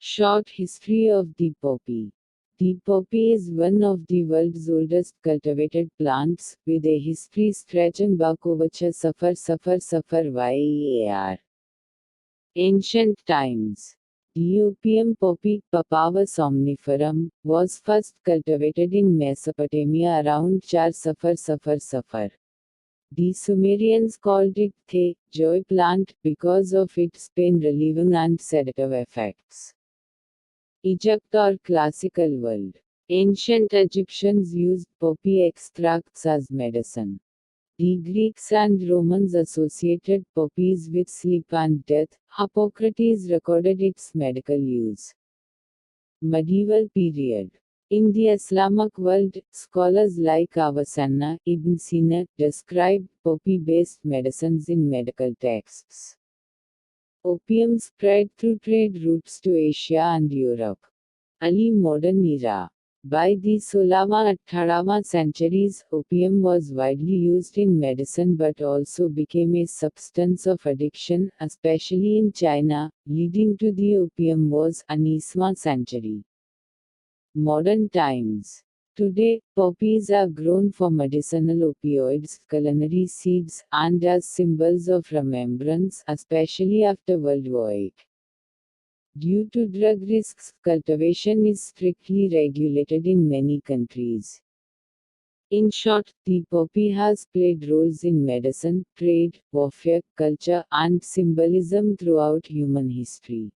Short history of the poppy. The poppy is one of the world's oldest cultivated plants, with a history stretching back over suffer year. Ancient times. The opium poppy, Papaver somniferum, was first cultivated in Mesopotamia around 4 suffer. The Sumerians called it the joy plant because of its pain relieving and sedative effects. Egypt or Classical world. Ancient Egyptians used poppy extracts as medicine. The Greeks and Romans associated poppies with sleep and death. Hippocrates recorded its medical use. Medieval period. In the Islamic world, scholars like Avicenna, Ibn Sina, described poppy-based medicines in medical texts. Opium spread through trade routes to Asia and Europe. Early modern era. By the 16th-18th centuries, opium was widely used in medicine but also became a substance of addiction, especially in China, leading to the Opium Wars, 19th century. Modern times. Today, poppies are grown for medicinal opioids, culinary seeds, and as symbols of remembrance, especially after World War II. Due to drug risks, cultivation is strictly regulated in many countries. In short, the poppy has played roles in medicine, trade, warfare, culture, and symbolism throughout human history.